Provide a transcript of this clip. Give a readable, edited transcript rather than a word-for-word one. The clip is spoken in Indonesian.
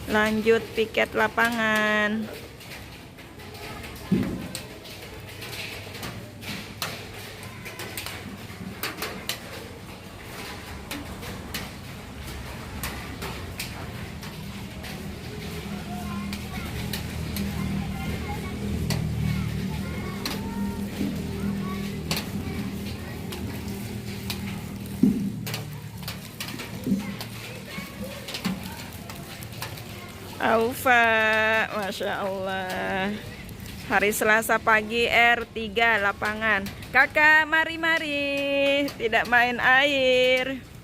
Lanjut piket lapangan. Aufa, Masya Allah. Hari Selasa pagi R3 lapangan. Kakak, mari-mari. Tidak main air.